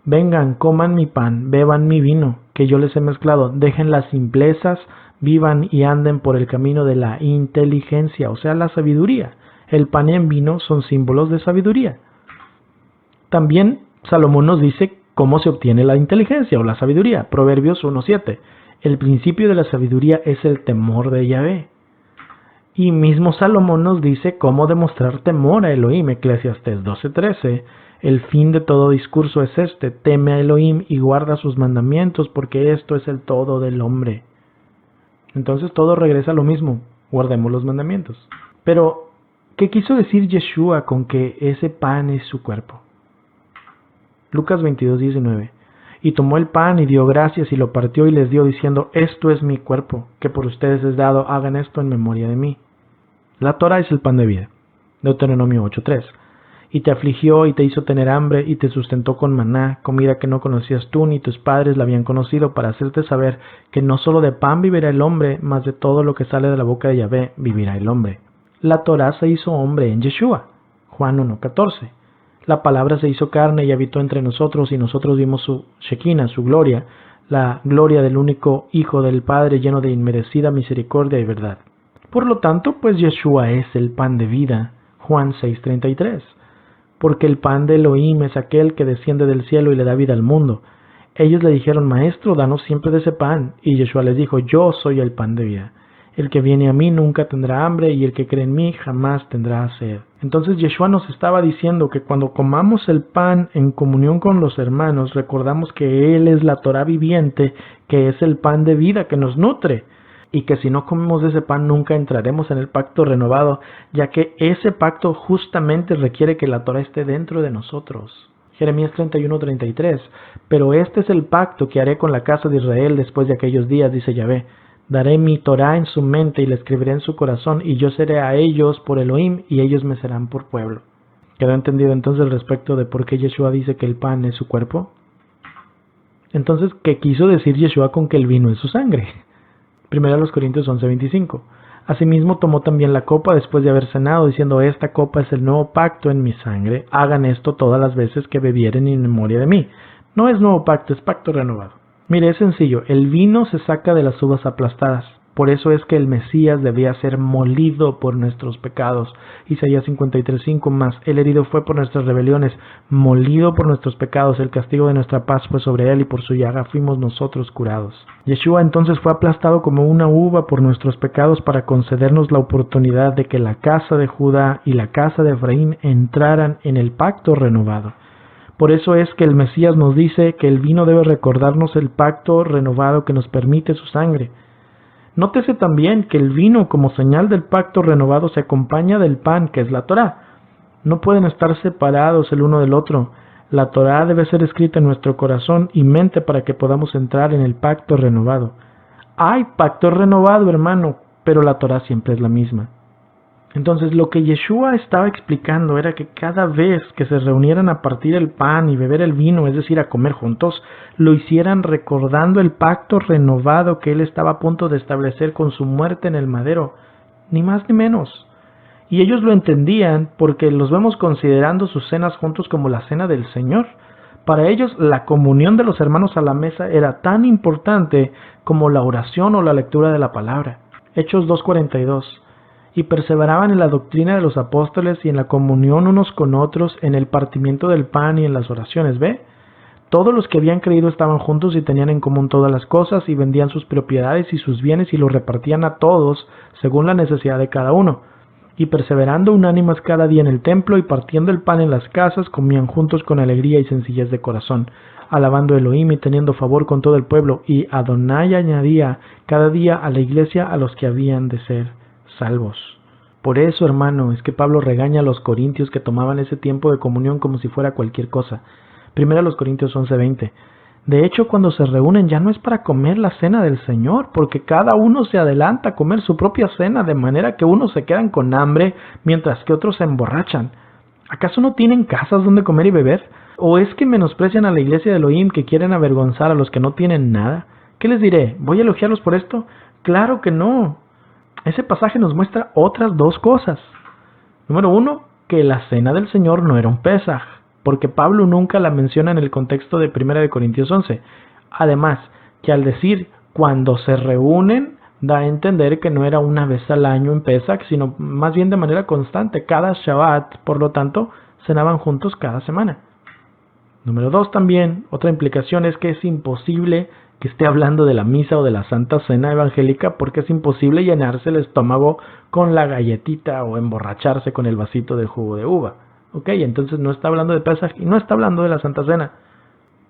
vengan, coman mi pan, beban mi vino, que yo les he mezclado, dejen las simplezas, vivan y anden por el camino de la inteligencia, o sea, la sabiduría. El pan y el vino son símbolos de sabiduría. También Salomón nos dice cómo se obtiene la inteligencia o la sabiduría. Proverbios 1:7: el principio de la sabiduría es el temor de Yahvé. Y mismo Salomón nos dice cómo demostrar temor a Elohim. Eclesiastés 12:13: el fin de todo discurso es este: teme a Elohim y guarda sus mandamientos, porque esto es el todo del hombre. Entonces todo regresa a lo mismo: guardemos los mandamientos. Pero, ¿qué quiso decir Yeshua con que ese pan es su cuerpo? Lucas 22:19: y tomó el pan y dio gracias y lo partió y les dio, diciendo: esto es mi cuerpo, que por ustedes es dado, hagan esto en memoria de mí. La Torah es el pan de vida. Deuteronomio 8:3: y te afligió y te hizo tener hambre y te sustentó con maná, comida que no conocías tú ni tus padres la habían conocido, para hacerte saber que no solo de pan vivirá el hombre, mas de todo lo que sale de la boca de Yahvé vivirá el hombre. La Torah se hizo hombre en Yeshua. Juan 1:14: la palabra se hizo carne y habitó entre nosotros, y nosotros vimos su Shekinah, su gloria, la gloria del único Hijo del Padre, lleno de inmerecida misericordia y verdad. Por lo tanto, pues Yeshua es el pan de vida. Juan 6:33: porque el pan de Elohim es aquel que desciende del cielo y le da vida al mundo. Ellos le dijeron: maestro, danos siempre de ese pan. Y Yeshua les dijo: yo soy el pan de vida. El que viene a mí nunca tendrá hambre, y el que cree en mí jamás tendrá sed. Entonces Yeshua nos estaba diciendo que cuando comamos el pan en comunión con los hermanos, recordamos que Él es la Torah viviente, que es el pan de vida que nos nutre, y que si no comemos de ese pan nunca entraremos en el pacto renovado, ya que ese pacto justamente requiere que la Torah esté dentro de nosotros. Jeremías 31:33: pero este es el pacto que haré con la casa de Israel después de aquellos días, dice Yahvé. Daré mi Torah en su mente y la escribiré en su corazón, y yo seré a ellos por Elohim, y ellos me serán por pueblo. ¿Quedó entendido entonces respecto de por qué Yeshua dice que el pan es su cuerpo? Entonces, ¿qué quiso decir Yeshua con que el vino es su sangre? 1 Corintios 11:25: asimismo tomó también la copa después de haber cenado, diciendo: esta copa es el nuevo pacto en mi sangre, hagan esto todas las veces que bebieren en memoria de mí. No es nuevo pacto, es pacto renovado. Mire, es sencillo: el vino se saca de las uvas aplastadas. Por eso es que el Mesías debía ser molido por nuestros pecados. Isaías 53:5: más el herido fue por nuestras rebeliones, molido por nuestros pecados, el castigo de nuestra paz fue sobre él, y por su llaga fuimos nosotros curados. Yeshua entonces fue aplastado como una uva por nuestros pecados para concedernos la oportunidad de que la casa de Judá y la casa de Efraín entraran en el pacto renovado. Por eso es que el Mesías nos dice que el vino debe recordarnos el pacto renovado que nos permite su sangre. Nótese también que el vino, como señal del pacto renovado, se acompaña del pan, que es la Torá. No pueden estar separados el uno del otro. La Torá debe ser escrita en nuestro corazón y mente para que podamos entrar en el pacto renovado. Hay pacto renovado, hermano, pero la Torá siempre es la misma. Entonces, lo que Yeshua estaba explicando era que cada vez que se reunieran a partir el pan y beber el vino, es decir, a comer juntos, lo hicieran recordando el pacto renovado que Él estaba a punto de establecer con su muerte en el madero, ni más ni menos. Y ellos lo entendían porque los vemos considerando sus cenas juntos como la cena del Señor. Para ellos la comunión de los hermanos a la mesa era tan importante como la oración o la lectura de la palabra. Hechos 2:42. Y perseveraban en la doctrina de los apóstoles y en la comunión unos con otros, en el partimiento del pan y en las oraciones. ¿Ve? Todos los que habían creído estaban juntos y tenían en común todas las cosas, y vendían sus propiedades y sus bienes y los repartían a todos según la necesidad de cada uno. Y perseverando unánimes cada día en el templo y partiendo el pan en las casas, comían juntos con alegría y sencillez de corazón, alabando a Elohim y teniendo favor con todo el pueblo. Y Adonai añadía cada día a la iglesia a los que habían de ser salvos. Por eso, hermano, es que Pablo regaña a los corintios que tomaban ese tiempo de comunión como si fuera cualquier cosa. Primero a los Corintios 11:20. De hecho, cuando se reúnen ya no es para comer la cena del Señor, porque cada uno se adelanta a comer su propia cena, de manera que unos se quedan con hambre, mientras que otros se emborrachan. ¿Acaso no tienen casas donde comer y beber? ¿O es que menosprecian a la iglesia de Elohim, que quieren avergonzar a los que no tienen nada? ¿Qué les diré? ¿Voy a elogiarlos por esto? ¡Claro que no! Ese pasaje nos muestra otras dos cosas. Número uno, que la cena del Señor no era un Pesaj, porque Pablo nunca la menciona en el contexto de 1 de Corintios 11. Además, que al decir cuando se reúnen, da a entender que no era una vez al año en Pesach, sino más bien de manera constante, cada Shabbat. Por lo tanto, cenaban juntos cada semana. Número 2 también, otra implicación es que es imposible que esté hablando de la misa o de la Santa Cena evangélica, porque es imposible llenarse el estómago con la galletita o emborracharse con el vasito de jugo de uva. Ok, entonces no está hablando de Pesaj y no está hablando de la Santa Cena.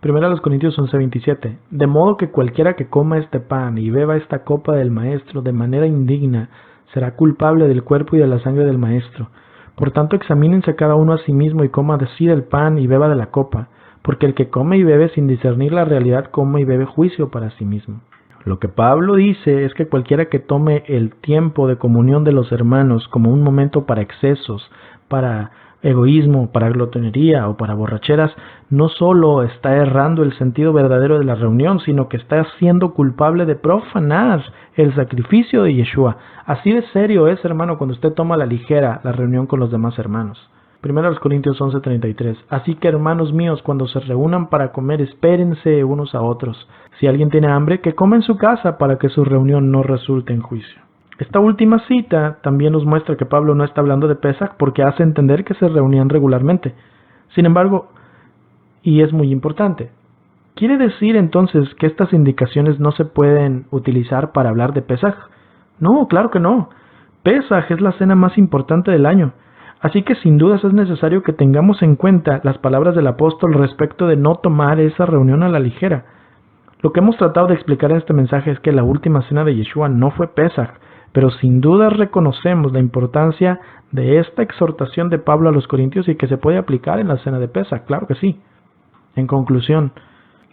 Primero a los Corintios 11:27. De modo que cualquiera que coma este pan y beba esta copa del Maestro de manera indigna, será culpable del cuerpo y de la sangre del Maestro. Por tanto, examínense cada uno a sí mismo y coma así del pan y beba de la copa, porque el que come y bebe sin discernir la realidad come y bebe juicio para sí mismo. Lo que Pablo dice es que cualquiera que tome el tiempo de comunión de los hermanos como un momento para excesos, para egoísmo, para glotonería o para borracheras, no solo está errando el sentido verdadero de la reunión, sino que está siendo culpable de profanar el sacrificio de Yeshua. Así de serio es, hermano, cuando usted toma a la ligera la reunión con los demás hermanos. 1 Corintios 11:33. Así que, hermanos míos, cuando se reúnan para comer, espérense unos a otros. Si alguien tiene hambre, que coma en su casa, para que su reunión no resulte en juicio. Esta última cita también nos muestra que Pablo no está hablando de Pesaj, porque hace entender que se reunían regularmente. Sin embargo, y es muy importante, ¿quiere decir entonces que estas indicaciones no se pueden utilizar para hablar de Pesaj? No, claro que no. Pesaj es la cena más importante del año. Así que sin dudas es necesario que tengamos en cuenta las palabras del apóstol respecto de no tomar esa reunión a la ligera. Lo que hemos tratado de explicar en este mensaje es que la última cena de Yeshua no fue Pesaj, pero sin duda reconocemos la importancia de esta exhortación de Pablo a los Corintios y que se puede aplicar en la cena de Pesaj, claro que sí. En conclusión,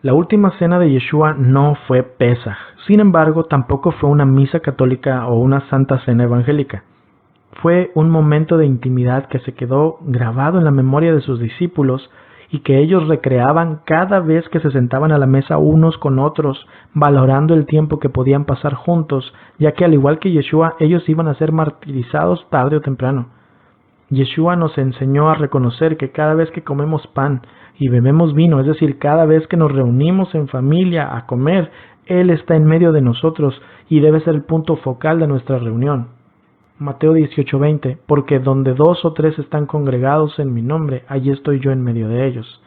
la última cena de Yeshua no fue Pesaj, sin embargo tampoco fue una misa católica o una santa cena evangélica. Fue un momento de intimidad que se quedó grabado en la memoria de sus discípulos y que ellos recreaban cada vez que se sentaban a la mesa unos con otros, valorando el tiempo que podían pasar juntos, ya que al igual que Yeshua, ellos iban a ser martirizados tarde o temprano. Yeshua nos enseñó a reconocer que cada vez que comemos pan y bebemos vino, es decir, cada vez que nos reunimos en familia a comer, Él está en medio de nosotros y debe ser el punto focal de nuestra reunión. Mateo 18:20, porque donde 2 o 3 están congregados en mi nombre, allí estoy yo en medio de ellos.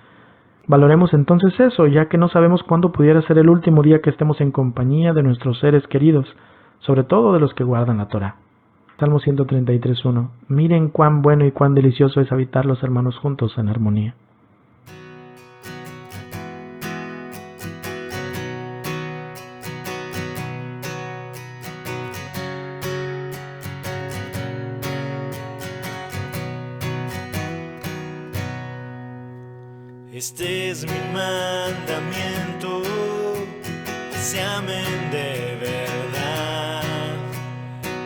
Valoremos entonces eso, ya que no sabemos cuándo pudiera ser el último día que estemos en compañía de nuestros seres queridos, sobre todo de los que guardan la Torá. Salmo 133:1. Miren cuán bueno y cuán delicioso es habitar los hermanos juntos en armonía. Este es mi mandamiento, que se amen de verdad,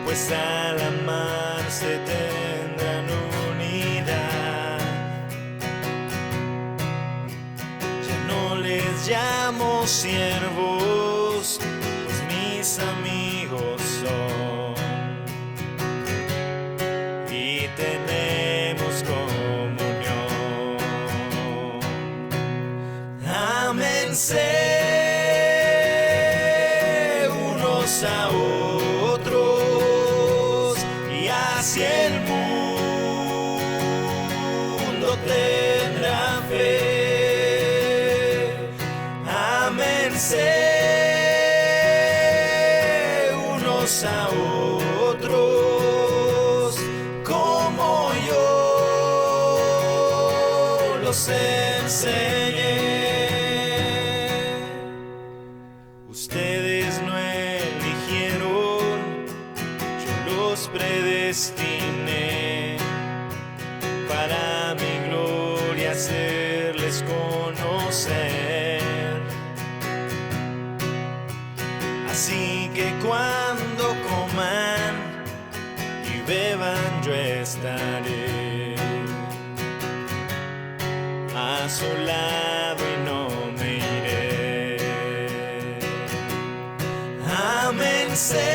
pues al amarse tendrán unidad. Ya no les llamo siervos, pues mis amigos son, y así el mundo tendrá fe. Ámense unos a otros como yo los enseñé. Ustedes no eligieron, yo los predestiné para mi gloria hacerles conocer. Así que cuando coman y beban yo estaré a su lado y no me iré. Ámense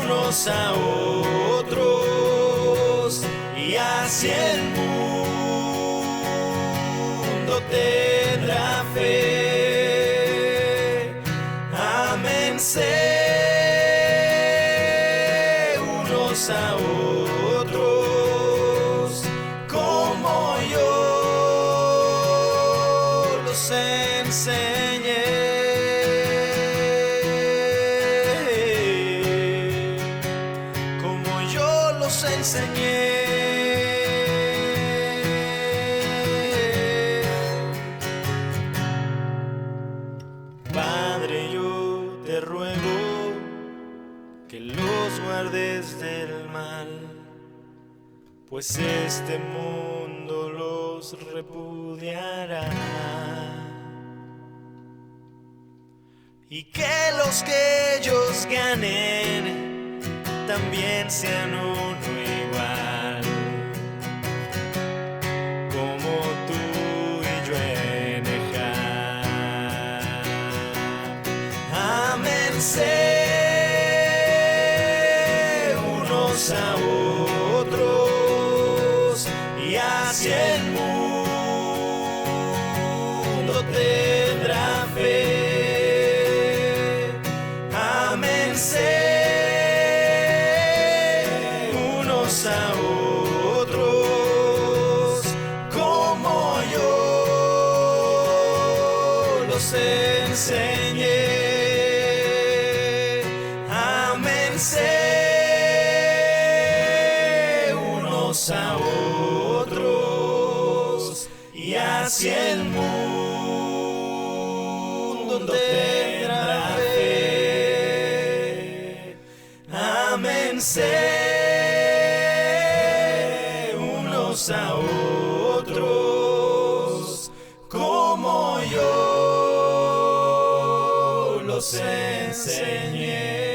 unos a otros y así el mundo tendrá fe. Ámense unos a otros como yo los enseñé. Como yo los enseñé. Padre, yo te ruego que los guardes del mal, pues este mundo los repudiará. Y que los que ellos ganen también sean uno igual, como tú y yo en Ejab. Ámense unos a otros y así el mundo tendrá fe. Ámense unos a otros como yo los enseñé. Ámense unos a otros y así el mundo tendrá fe. Ámense unos a otros como yo los enseñé.